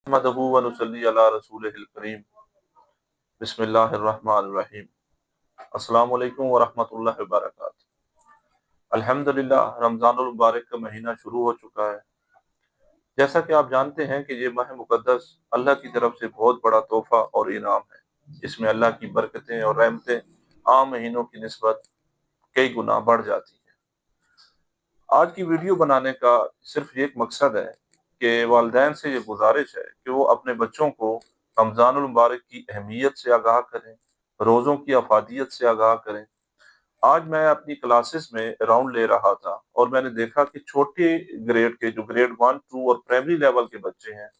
नहमदुहु व नुसल्ली अला रसूलिहिल करीम। बिस्मिल्लाहिर्रहमानिर्रहीम। अस्सलामु अलैकुम व रहमतुल्लाहि व बरकातुहू। अल्हम्दुलिल्लाह, रमज़ानुल मुबारक का महीना शुरू हो चुका है। जैसा कि आप जानते हैं कि ये माह मुक़द्दस अल्लाह की तरफ से बहुत बड़ा तोहफ़ा और इनाम है। इसमें अल्लाह की बरकतें और रहमतें आम महीनों की निस्बत कई गुना बढ़ जाती हैं। आज की वीडियो बनाने का सिर्फ एक मकसद है कि वालिदैन से ये गुजारिश है कि वो अपने बच्चों को रमज़ानुल मुबारक की अहमियत से आगाह करें, रोज़ों की अफादियत से आगाह करें। आज मैं अपनी क्लासेस में राउंड ले रहा था और मैंने देखा कि छोटे ग्रेड के जो ग्रेड 1, 2 और प्राइमरी लेवल के बच्चे हैं,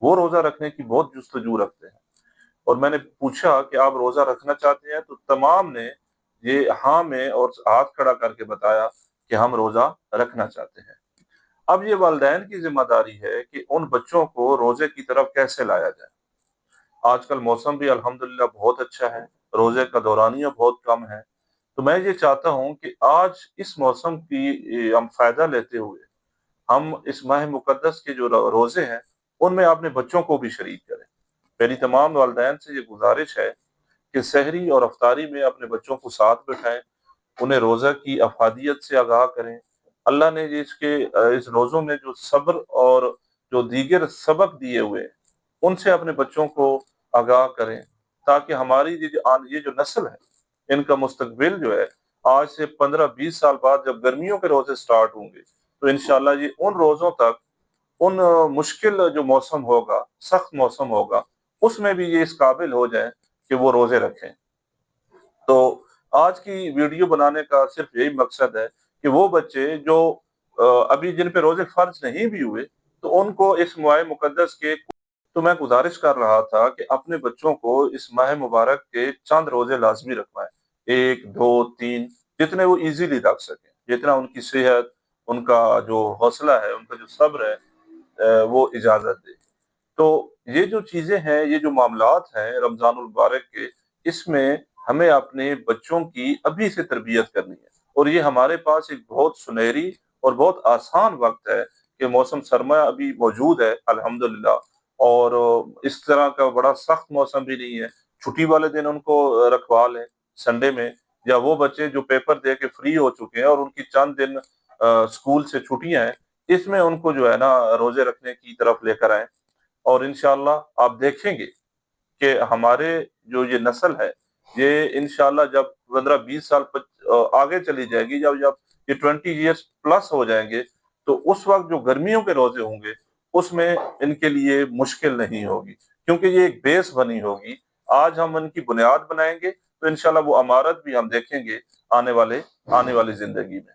वो रोज़ा रखने की बहुत जुस्तजू रखते हैं। और मैंने पूछा कि आप रोज़ा रखना चाहते हैं, तो तमाम ने ये हाँ में और हाथ खड़ा करके बताया कि हम रोज़ा रखना चाहते हैं। अब ये वालिदैन की जिम्मेदारी है कि उन बच्चों को रोजे की तरफ कैसे लाया जाए। आजकल मौसम भी अल्हम्दुलिल्लाह बहुत अच्छा है, रोजे का दौरानिया बहुत कम है। तो मैं ये चाहता हूँ कि आज इस मौसम की हम फायदा लेते हुए हम इस माह मुकद्दस के जो रोजे हैं उनमें अपने बच्चों को भी शरीक करें। मेरी तमाम वालिदैन से ये गुजारिश है कि सहरी और अफ्तारी में अपने बच्चों को साथ बिठाएं, उन्हें रोज़ा की अफादियत से आगाह करें। अल्लाह ने ये इस रोज़ों में जो सब्र और जो दीगर सबक दिए हुए हैं, उनसे अपने बच्चों को आगाह करें, ताकि हमारी ये जो नस्ल है, इनका मुस्तकबिल जो है, आज से 15-20 साल बाद जब गर्मियों के रोज़े स्टार्ट होंगे, तो इंशाअल्लाह ये उन रोज़ों तक उन मुश्किल जो मौसम होगा, सख्त मौसम होगा, उसमें भी ये इस काबिल हो जाएँ कि वो रोज़े रखें। तो आज की वीडियो बनाने का सिर्फ यही मकसद है कि वो बच्चे जो अभी जिन पे रोजे फर्ज नहीं भी हुए, तो उनको इस माह मुकद्दस के तो मैं गुजारिश कर रहा था कि अपने बच्चों को इस माह मुबारक के चंद रोजे लाजमी रखवाएं। 1, 2, 3 जितने वो इजीली रख सकें, जितना उनकी सेहत, उनका जो हौसला है, उनका जो सब्र है, वो इजाजत दे। तो ये जो चीजें हैं, ये जो मामलात हैं रमजानुल मुबारक के, इसमें हमें अपने बच्चों की अभी से तरबियत करनी है। और ये हमारे पास एक बहुत सुनहरी और बहुत आसान वक्त है कि मौसम सरमा अभी मौजूद है अल्हम्दुलिल्लाह। और इस तरह का बड़ा सख्त मौसम भी नहीं है। छुट्टी वाले दिन उनको रखवा लें संडे में, या वो बच्चे जो पेपर दे के फ्री हो चुके हैं और उनकी चंद दिन स्कूल से छुट्टियां हैं, इसमें उनको जो है ना रोजे रखने की तरफ लेकर आए। और इंशाअल्लाह आप देखेंगे कि हमारे जो ये नस्ल है, ये इंशाअल्लाह जब 15-20 साल आगे चली जाएगी, जब जब ये 20 ईयर्स प्लस हो जाएंगे, तो उस वक्त जो गर्मियों के रोजे होंगे, उसमें इनके लिए मुश्किल नहीं होगी, क्योंकि ये एक बेस बनी होगी। आज हम इनकी बुनियाद बनाएंगे, तो इंशाअल्लाह वो अमारत भी हम देखेंगे आने वाली जिंदगी में।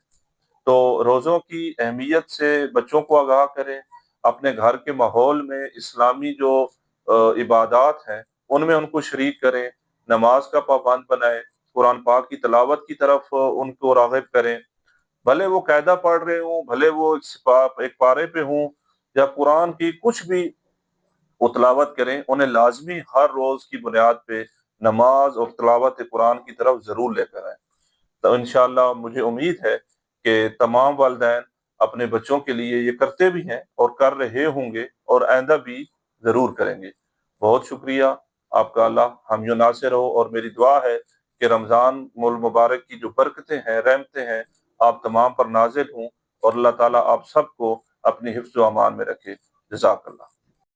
तो रोज़ों की अहमियत से बच्चों को आगाह करें, अपने घर के माहौल में इस्लामी जो इबादात हैं, उनमें उनको शरीक करें, नमाज का पाबंद बनाएं, कुरान पाक की तिलावत की तरफ उनको राग़िब करें। भले वो कायदा पढ़ रहे हों, भले वो एक पारे पे हों, या कुरान की कुछ भी वो तिलावत करें, उन्हें लाज़मी हर रोज़ की बुनियाद पे नमाज और तिलावत कुरान की तरफ ज़रूर लेकर आएँ। तो इंशाअल्लाह मुझे उम्मीद है कि तमाम वालिदैन अपने बच्चों के लिए ये करते भी हैं और कर रहे होंगे और आइंदा भी ज़रूर करेंगे। बहुत शुक्रिया आपका, अल्लाह हम यूँ नासिर हो। और मेरी दुआ है कि रमज़ान मुल मुबारक की जो बरकतें हैं, रहमतें हैं, आप तमाम पर नाज़िल हों और अल्लाह ताला आप सबको अपनी हिफ्ज़ व अमान में रखे। जज़ाकल्लाह।